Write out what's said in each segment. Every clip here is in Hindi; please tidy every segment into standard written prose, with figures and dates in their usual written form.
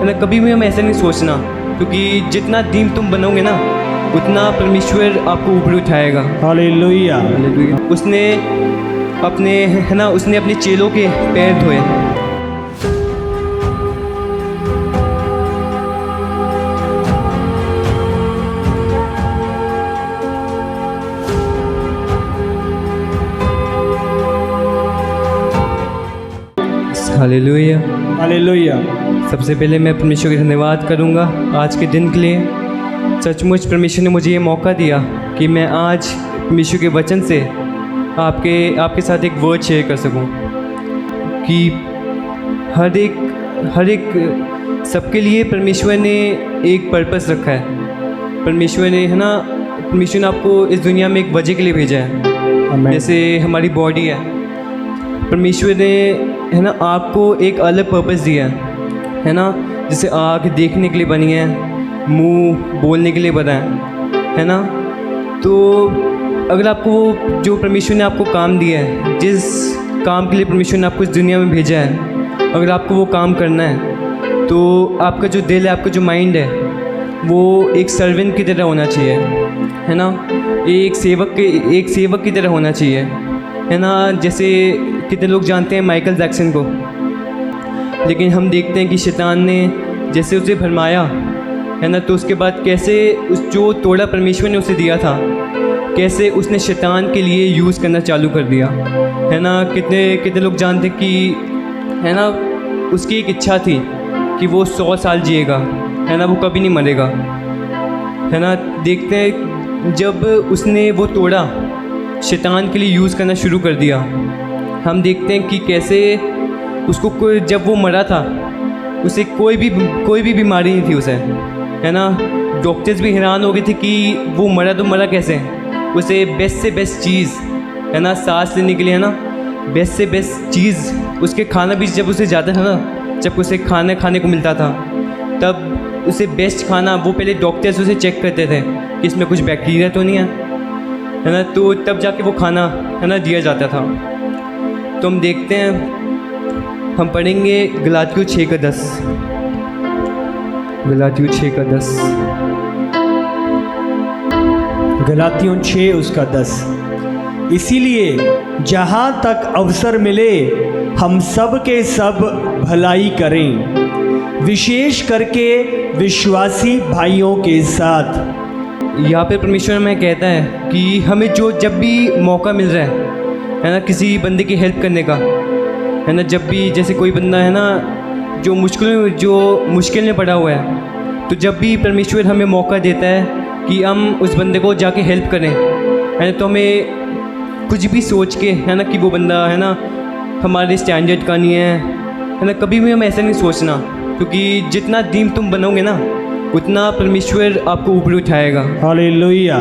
ना कभी भी हमें ऐसा नहीं सोचना, क्योंकि जितना दीन तुम बनोगे ना उतना परमेश्वर आपको ऊपर उठाएगा। हालेलुया। उसने अपने चेलों के पैर धोए। हालेलुया। हालेलुया। सबसे पहले मैं परमेश्वर का धन्यवाद करूंगा आज के दिन के लिए। सचमुच परमेश्वर ने मुझे ये मौका दिया कि मैं आज परमेश्वर के वचन से आपके साथ एक वर्ड शेयर कर सकूं कि हर एक सबके लिए परमेश्वर ने एक पर्पस रखा है। परमेश्वर ने आपको इस दुनिया में एक वजह के लिए भेजा है। जैसे हमारी बॉडी है, परमेश्वर ने आपको एक अलग पर्पस दिया है ना। जैसे आँख देखने के लिए बनी है, मुंह बोलने के लिए बना है ना। तो अगर आपको जो परमेश्वर ने आपको काम दिया है, जिस काम के लिए परमेश्वर ने आपको इस दुनिया में भेजा है, अगर आपको वो काम करना है तो आपका जो दिल है, आपका जो माइंड है, वो एक सर्वेंट की तरह होना चाहिए, है ना। एक सेवक की तरह होना चाहिए, है ना। जैसे कितने लोग जानते हैं माइकल जैक्सन को, लेकिन हम देखते हैं कि शैतान ने जैसे उसे भरमाया, है ना, तो उसके बाद कैसे उस जो तोड़ा परमेश्वर ने उसे दिया था, कैसे उसने शैतान के लिए यूज़ करना चालू कर दिया, है ना। कितने लोग जानते हैं कि, है ना, उसकी एक इच्छा थी कि वो 100 साल जिएगा, है ना, वो कभी नहीं मरेगा, है ना। देखते हैं जब उसने वो तोड़ा शैतान के लिए यूज़ करना शुरू कर दिया, हम देखते हैं कि कैसे उसको जब वो मरा था उसे कोई भी बीमारी नहीं थी उसे, है ना। डॉक्टर्स भी हैरान हो गए थे कि वो मरा तो मरा कैसे। उसे बेस्ट से बेस्ट चीज़, है ना, सांस लेने के लिए, है ना, बेस्ट से बेस्ट चीज़, उसके खाना भी जब उसे जाता था ना, जब उसे खाना खाने को मिलता था, तब उसे बेस्ट खाना, वो पहले डॉक्टर्स उसे चेक करते थे कि इसमें कुछ बैक्टीरिया तो नहीं है ना, तो तब जाके वो खाना, है ना, दिया जाता था। तो हम देखते हैं, हम पढ़ेंगे गलातियों 6:10। गलातियों 6:10। गलातियों 6:10। इसीलिए जहाँ तक अवसर मिले हम सब के सब भलाई करें, विशेष करके विश्वासी भाइयों के साथ। यहाँ पे परमेश्वर हमें कहता है कि हमें जब भी मौका मिल रहा है ना, किसी बंदे की हेल्प करने का, है ना, जब भी जैसे कोई बंदा है ना जो मुश्किल में पड़ा हुआ है, तो जब भी परमेश्वर हमें मौका देता है कि हम उस बंदे को जाके हेल्प करें, है ना, तो हमें कुछ भी सोच के, है ना, कि वो बंदा, है ना, हमारे स्टैंडर्ड का नहीं है ना, कभी भी हमें ऐसा नहीं सोचना, क्योंकि जितना दीन तुम बनोगे ना उतना परमेश्वर आपको ऊपर उठाएगा। हालेलुया।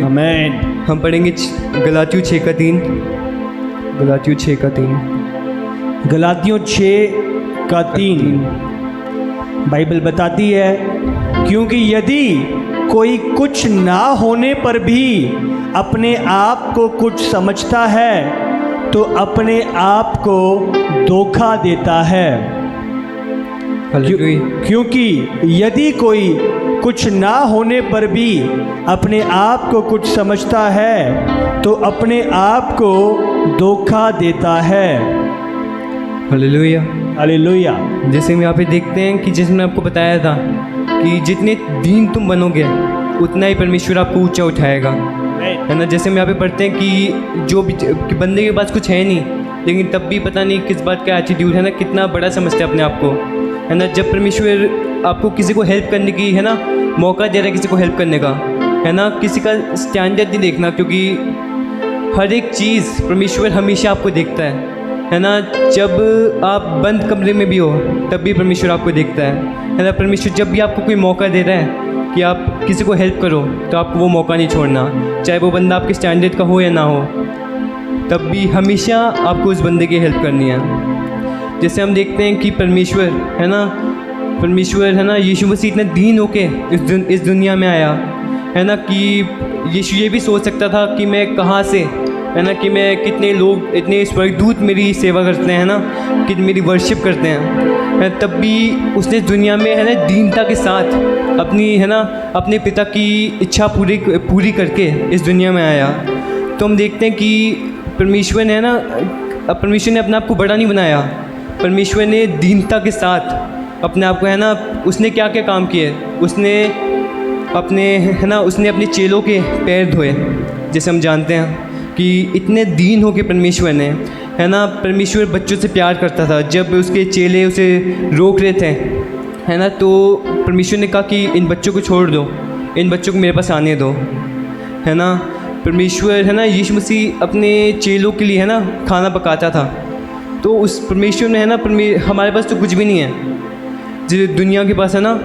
आमीन। हम पढ़ेंगे गलातियों 6:3। गलातियों 6:3। गलातियों 6:3 बाइबल बताती है, क्योंकि यदि कोई कुछ ना होने पर भी अपने आप को कुछ समझता है तो अपने आप को धोखा देता है। क्योंकि यदि कोई कुछ ना होने पर भी अपने आप को कुछ समझता है तो अपने आप को धोखा देता है। हालेलुया। हालेलुया। जैसे हम यहाँ पे देखते हैं कि जिसमें आपको बताया था कि जितने दीन तुम बनोगे उतना ही परमेश्वर आपको ऊंचा उठाएगा, है ना। जैसे हम यहाँ पे पढ़ते हैं कि बंदे के पास कुछ है नहीं, लेकिन तब भी पता नहीं किस बात का एटीट्यूड, है ना, कितना बड़ा समझते हैं अपने आप को, है ना। जब परमेश्वर आपको किसी को हेल्प करने की, है ना, मौका दे रहा है किसी को हेल्प करने का, है ना, किसी का स्टैंडर्ड नहीं देखना, क्योंकि हर एक चीज़ परमेश्वर हमेशा आपको देखता है ना। जब आप बंद कमरे में भी हो तब भी परमेश्वर आपको देखता है ना। परमेश्वर जब भी आपको कोई मौका दे रहा है कि आप किसी को हेल्प करो तो आपको वो मौका नहीं छोड़ना, चाहे वो बंदा आपके स्टैंडर्ड का हो या ना हो, तब भी हमेशा आपको उस बंदे की हेल्प करनी है। जैसे हम देखते हैं कि परमेश्वर, है ना, यीशु मसीह इतना दीन होके इस दुनिया में आया, है ना, कि यीशु ये भी सोच सकता था कि मैं कहाँ से, है ना कि मैं कितने लोग इतने स्वर्गदूत मेरी सेवा करते हैं ना, कि मेरी वर्शिप करते हैं, तब भी उसने दुनिया में है ना दीनता के साथ अपनी है ना अपने पिता की इच्छा पूरी करके इस दुनिया में आया। तो हम देखते हैं कि परमेश्वर ने है ना परमेश्वर ने अपने आप को बड़ा नहीं बनाया, परमेश्वर ने दीनता के साथ अपने आप को है ना उसने क्या क्या काम किए, उसने अपने चेलों के पैर धोए। जैसे हम जानते हैं कि इतने दीन हो के परमेश्वर ने है ना, परमेश्वर बच्चों से प्यार करता था। जब उसके चेले उसे रोक रहे थे है ना, तो परमेश्वर ने कहा कि इन बच्चों को छोड़ दो, इन बच्चों को मेरे पास आने दो है ना। परमेश्वर है ना यीशु मसीह अपने चेलों के लिए है ना खाना पकाता था। तो उस परमेश्वर ने है ना हमारे पास तो कुछ भी नहीं है, जो दुनिया के पास है ना,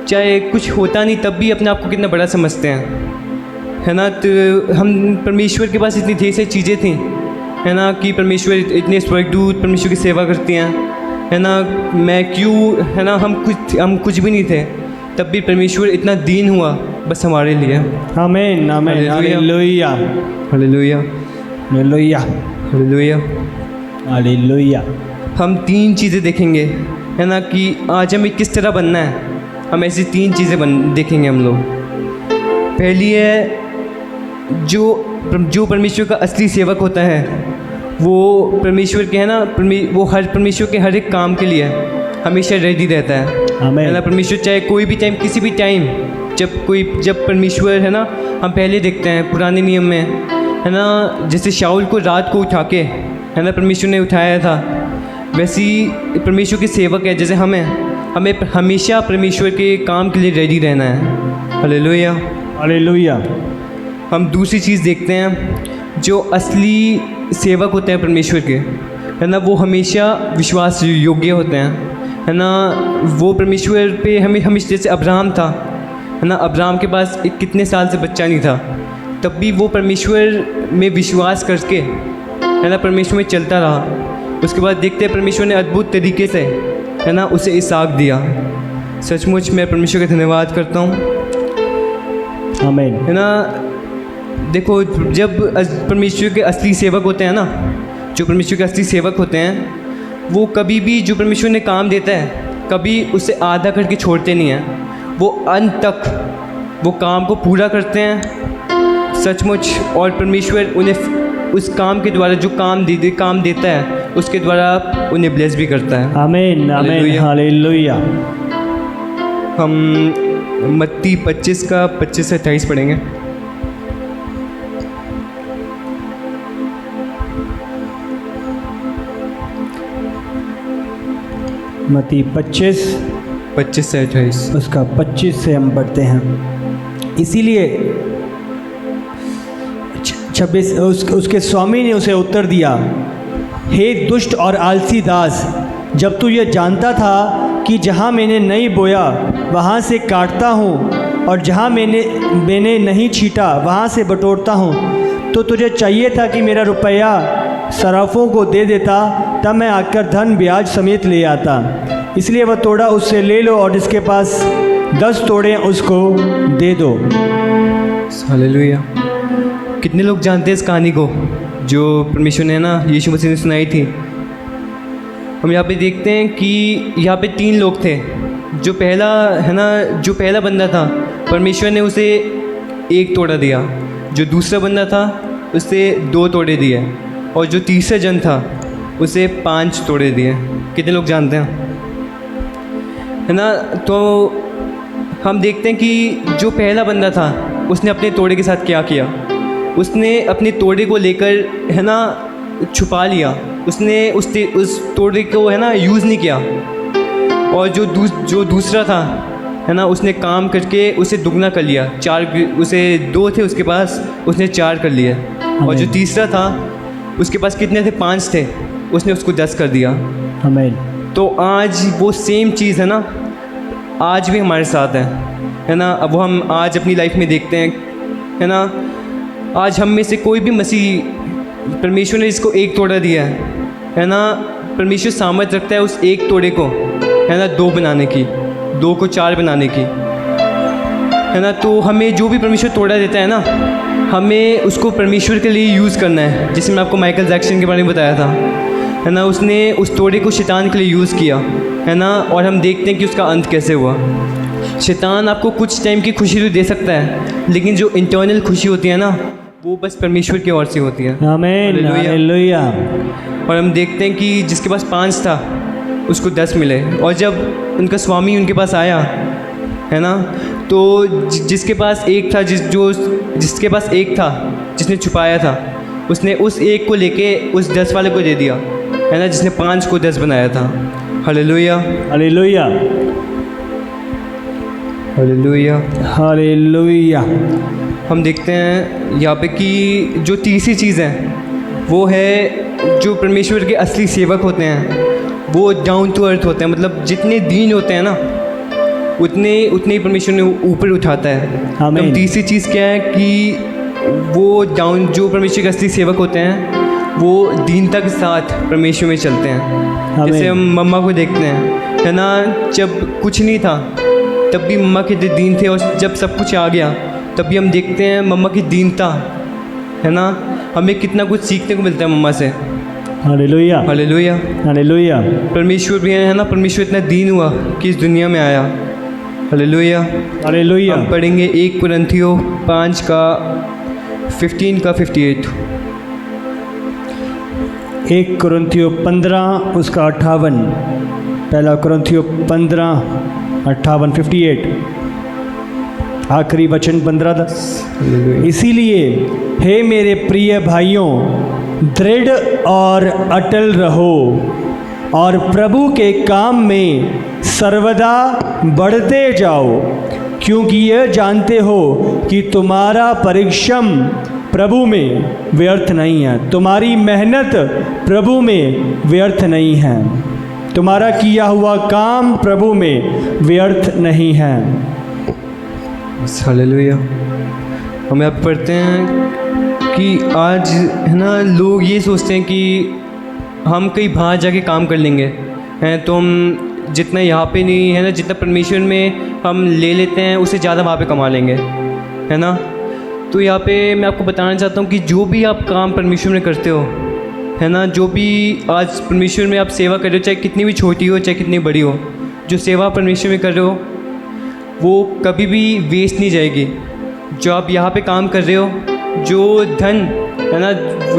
चाहे कुछ होता नहीं तब भी अपने आप को कितना बड़ा समझते हैं है ना। तो हम परमेश्वर के पास इतनी ढेर सारी चीज़ें थी है ना, कि परमेश्वर इतने स्वर्गदूत परमेश्वर की सेवा करती हैं है ना। मैं क्यों है ना, हम कुछ भी नहीं थे, तब भी परमेश्वर इतना दीन हुआ बस हमारे लिए। आमीन आमीन hallelujah hallelujah hallelujah hallelujah hallelujah. हम 3 चीज़ें देखेंगे है ना, कि आज हमें किस तरह बनना है। हम ऐसी 3 चीज़ें देखेंगे हम लोग। पहली है जो परमेश्वर का असली सेवक होता है, वो परमेश्वर के है ना वो परमेश्वर के हर एक काम के लिए हमेशा रेडी रहता है ना। परमेश्वर चाहे कोई भी टाइम, किसी भी टाइम, जब परमेश्वर है ना, हम पहले देखते हैं पुराने नियम में है ना, जैसे शाऊल को रात को उठा के है ना परमेश्वर ने उठाया था, वैसे ही परमेश्वर के सेवक है जैसे हमें हमेशा परमेश्वर के काम के लिए रेडी रहना है। Hallelujah hallelujah. हम दूसरी चीज़ देखते हैं, जो असली सेवक होते हैं परमेश्वर के है ना, वो हमेशा विश्वास योग्य होते हैं है ना। वो परमेश्वर पे हमेशा, जैसे अब्राहम था है ना, अब्राहम के पास कितने साल से बच्चा नहीं था, तब भी वो परमेश्वर में विश्वास करके है ना परमेश्वर में चलता रहा। उसके बाद देखते हैं परमेश्वर ने अद्भुत तरीके से है ना उसे इसहाक दिया। सचमुच मैं परमेश्वर का धन्यवाद करता हूँ आमीन है ना। देखो, जब परमेश्वर के असली सेवक होते हैं ना, जो परमेश्वर के असली सेवक होते हैं, वो कभी भी जो परमेश्वर ने काम देता है कभी उसे आधा करके छोड़ते नहीं हैं, वो अंत तक वो काम को पूरा करते हैं सचमुच। और परमेश्वर उन्हें उस काम के द्वारा जो काम देता है उसके द्वारा उन्हें ब्लेस भी करता है। आमीन आमीन हालेलुया। हम मत्ती 25 का 25 से 28 पढ़ेंगे। मत्ती 25 से 28 उसका 25 से हम पढ़ते हैं। इसीलिए 26 उसके स्वामी ने उसे उत्तर दिया, हे दुष्ट और आलसी दास, जब तू ये जानता था कि जहाँ मैंने नहीं बोया वहाँ से काटता हूँ और जहाँ मैंने नहीं छीटा वहाँ से बटोरता हूँ, तो तुझे चाहिए था कि मेरा रुपया सराफों को दे देता, तब मैं आकर धन ब्याज समेत ले आता। इसलिए वह तोड़ा उससे ले लो और जिसके पास 10 तोड़े उसको दे दो। हालेलुया। कितने लोग जानते हैं इस कहानी को जो परमेश्वर ने ना यीशु मसीह ने सुनाई थी। हम यहाँ पे देखते हैं कि यहाँ पे 3 लोग थे। जो पहला बंदा था, परमेश्वर ने उसे 1 तोड़ा दिया। जो दूसरा बंदा था उसे 2 तोड़े दिए, और जो तीसरा जन था उसे 5 तोड़े दिए। कितने लोग जानते हैं है ना। तो हम देखते हैं कि जो पहला बंदा था उसने अपने तोड़े के साथ क्या किया, उसने अपने तोड़े को लेकर है ना छुपा लिया। उसने उस तोड़े को है ना यूज़ नहीं किया। और जो दूसरा था है ना, उसने काम करके उसे दुगना कर लिया। उसे 2 थे उसके पास, उसने 4 कर लिए। और जो तीसरा था उसके पास कितने थे, 5 थे, उसने उसको 10 कर दिया। आमीन। तो आज वो सेम चीज़ है ना, आज भी हमारे साथ है ना। अब वो हम आज अपनी लाइफ में देखते हैं है ना। आज हम में से कोई भी मसीह, परमेश्वर ने इसको 1 तोड़ा दिया है ना, परमेश्वर सामर्थ्य रखता है उस 1 तोड़े को है ना 2 बनाने की, 2 को 4 बनाने की है ना। तो हमें जो भी परमेश्वर तोड़ा देता है ना, हमें उसको परमेश्वर के लिए यूज़ करना है। जैसे मैं आपको माइकल जैक्सन के बारे में बताया था, है ना, उसने उस तोड़े को शैतान के लिए यूज़ किया, है ना, और हम देखते हैं कि उसका अंत कैसे हुआ। शैतान आपको कुछ टाइम की खुशी तो दे सकता है, लेकिन जो इंटरनल खुशी होती है ना, वो बस परमेश्वर की ओर से होती है। आमीन, हालेलुया। और हम देखते हैं कि जिसके पास 5 था उसको 10 मिले, और जब उनका स्वामी उनके पास आया, है ना, तो जिसके पास 1 था, जिसके पास 1 था, जिसने छुपाया था, उसने उस 1 को लेके उस 10 वाले को दे दिया, है ना, जिसने 5 को 10 बनाया था। Hallelujah, hallelujah, hallelujah, hallelujah. हम देखते हैं यहाँ पे कि जो तीसरी चीज़ है वो है जो परमेश्वर के असली सेवक होते हैं वो डाउन टू अर्थ होते हैं। मतलब जितने दीन होते हैं ना, उतने ही परमेश्वर ने ऊपर उठाता है। आमीन। तो तीसरी चीज़ क्या है कि वो जो परमेश्वर के असली सेवक होते हैं वो दीनता के साथ परमेश्वर में चलते हैं। आमीन। जैसे हम मम्मा को देखते हैं, है ना, जब कुछ नहीं था तब भी मम्मा के दीन थे, और जब सब कुछ आ गया तब भी हम देखते हैं मम्मा की दीनता, है ना। हमें कितना कुछ सीखने को मिलता है मम्मा से। Hallelujah, hallelujah. हालेलुया, परमेश्वर भी है ना, परमेश्वर इतना दीन हुआ कि इस दुनिया में आया। हालेलुया। हालेलुया। हम पढ़ेंगे 1 कुरिन्थियों 5 का 15 का 58। 1 कुरिन्थियों 15 उसका 58। पहला कुरिन्थियों 15 58 58। आखिरी वचन 15-10। इसीलिए हे मेरे प्रिय भाइयों, दृढ़ और अटल रहो और प्रभु के काम में सर्वदा बढ़ते जाओ, क्योंकि यह जानते हो कि तुम्हारा परिश्रम प्रभु में व्यर्थ नहीं है, तुम्हारी मेहनत प्रभु में व्यर्थ नहीं है, तुम्हारा किया हुआ काम प्रभु में व्यर्थ नहीं है। हालेलुया। हम यहाँ पढ़ते हैं कि आज, है ना, लोग ये सोचते हैं कि हम कहीं बाहर जाके काम कर लेंगे, हैं, तो हम जितना यहाँ पे नहीं है ना, जितना परमेश्वर में हम ले लेते हैं उससे ज़्यादा वहाँ पे कमा लेंगे, है ना। तो यहाँ पे मैं आपको बताना चाहता हूँ कि जो भी आप काम परमेश्वर में करते हो, है ना, जो भी आज परमेश्वर में आप सेवा कर रहे हो, चाहे कितनी भी छोटी हो चाहे कितनी बड़ी हो, जो सेवा परमेश्वर में कर रहे हो वो कभी भी वेस्ट नहीं जाएगी। जो आप यहाँ पे काम कर रहे हो, जो धन, है ना,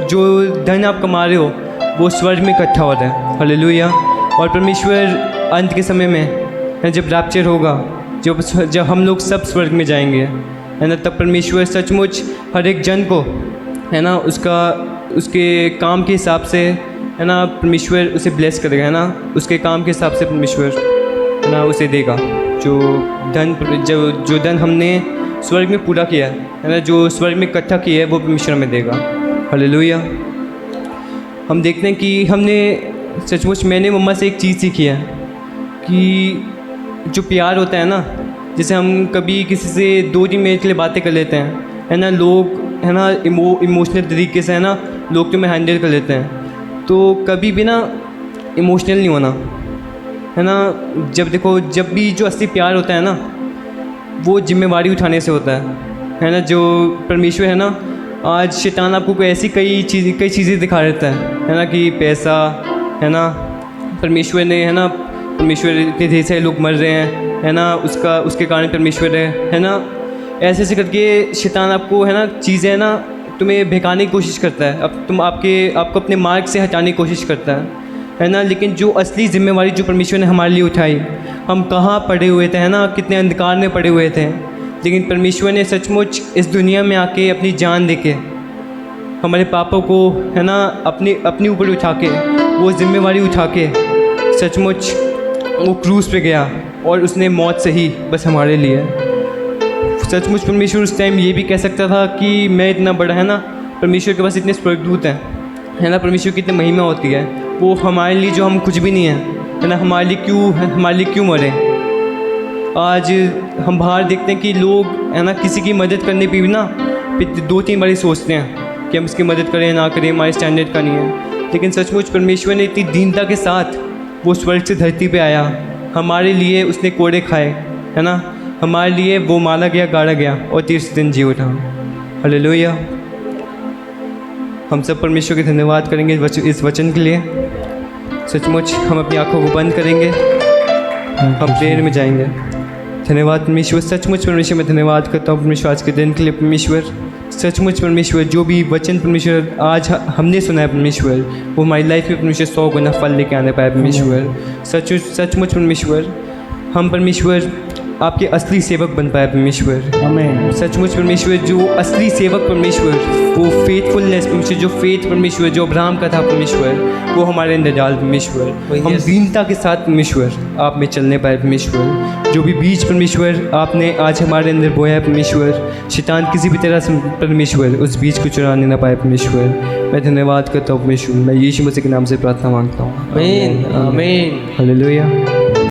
जो धन आप कमा रहे हो वो स्वर्ग में इकट्ठा होता है। हालेलुया। और परमेश्वर अंत के समय में, जब रैप्चर होगा, जब हम लोग सब स्वर्ग में जाएंगे, है ना, तब परमेश्वर सचमुच हर एक जन को, है ना, उसके काम के हिसाब से, है ना, परमेश्वर उसे ब्लेस करेगा, है ना, उसके काम के हिसाब से परमेश्वर, है ना, उसे देगा। जो धन हमने स्वर्ग में पूरा किया है ना, जो स्वर्ग में इकट्ठा किया है, वो परमेश्वर में देगा। हालेलुया। हम देखते हैं कि सचमुच मैंने मम्मा से एक चीज़ सीखी है कि जो प्यार होता है ना, जैसे हम कभी किसी से 2-3 मिनट के लिए बातें कर लेते हैं, है ना, लोग, है ना, इमोशनल तरीके से, है ना, लोग तुम्हें हैंडल कर लेते हैं। तो कभी भी ना इमोशनल नहीं होना, है ना। जब भी जो असली प्यार होता है ना, वो जिम्मेवारी उठाने से होता है ना। जो परमेश्वर है ना, आज शैतान आपको कोई ऐसी कई चीज़ें दिखा देता है ना, कि पैसा, है ना, परमेश्वर ने, है ना, परमेश्वर इतने ढेर सारे लोग मर रहे हैं, है ना, उसके कारण परमेश्वर है ना, ऐसे करके शैतान आपको, है ना, चीज़ें, है ना, तुम्हें बहकाने की कोशिश करता है, आपको अपने मार्ग से हटाने की कोशिश करता है ना। लेकिन जो असली जिम्मेवारी जो परमेश्वर ने हमारे लिए उठाई, हम कहाँ पड़े हुए थे, है ना, कितने अंधकार में पड़े हुए थे, लेकिन परमेश्वर ने सचमुच इस दुनिया में आके अपनी जान देके हमारे पापों को, है ना, अपने ऊपर उठा के, वो जिम्मेवारी उठा के सचमुच वो क्रूस पे गया और उसने मौत सही बस हमारे लिए। सचमुच परमेश्वर उस टाइम ये भी कह सकता था कि मैं इतना बड़ा, है ना, परमेश्वर के पास इतने स्वर्गदूत हैं, है ना, परमेश्वर की इतनी महिमा होती है, वो हमारे लिए जो हम कुछ भी नहीं हैं, है ना, हमारे लिए क्यों मरे। आज हम बाहर देखते हैं कि लोग, है ना, किसी की मदद करने पे भी ना 2-3 बार सोचते हैं कि हम इसकी मदद करें ना करें, हमारे स्टैंडर्ड का नहीं है। लेकिन सचमुच परमेश्वर ने इतनी दीनता के साथ वो स्वर्ग से धरती पे आया, हमारे लिए उसने कोड़े खाए, है ना, हमारे लिए वो मारा गया, गाड़ा गया और तीसरे दिन जी उठा। हालेलुया। हम सब परमेश्वर के धन्यवाद करेंगे इस वचन के लिए। सचमुच हम अपनी आंखों को बंद करेंगे, हम प्रेयर में जाएंगे। धन्यवाद परमेश्वर, सचमुच परमेश्वर मैं धन्यवाद करता हूँ परमेश्वर आज के दिन के लिए। परमेश्वर सचमुच परमेश्वर जो भी वचन परमेश्वर आज हमने सुना है परमेश्वर, वो हमारी लाइफ में परमेश्वर 100 गुना फल लेके आने पाए परमेश्वर। सचमुच परमेश्वर हम परमेश्वर आपके असली सेवक बन पाए परमेश्वर। आमीन। सचमुच परमेश्वर जो असली सेवक परमेश्वर, वो फेथफुलनेस परमेश्वर, जो फेथ परमेश्वर जो अब्राहम का था परमेश्वर, वो हमारे अंदर डाल परमेश्वर। हम दीनता के साथ परमेश्वर आप में चलने पाए परमेश्वर। जो भी बीज परमेश्वर आपने आज हमारे अंदर बोया है परमेश्वर, शैतान किसी भी तरह से परमेश्वर उस बीज को चुराने ना पाए परमेश्वर। मैं धन्यवाद करता हूँ परमेश्वर। मैं यीशु मसीह के नाम से प्रार्थना मांगता हूँ। आमीन आमीन। हालेलुया।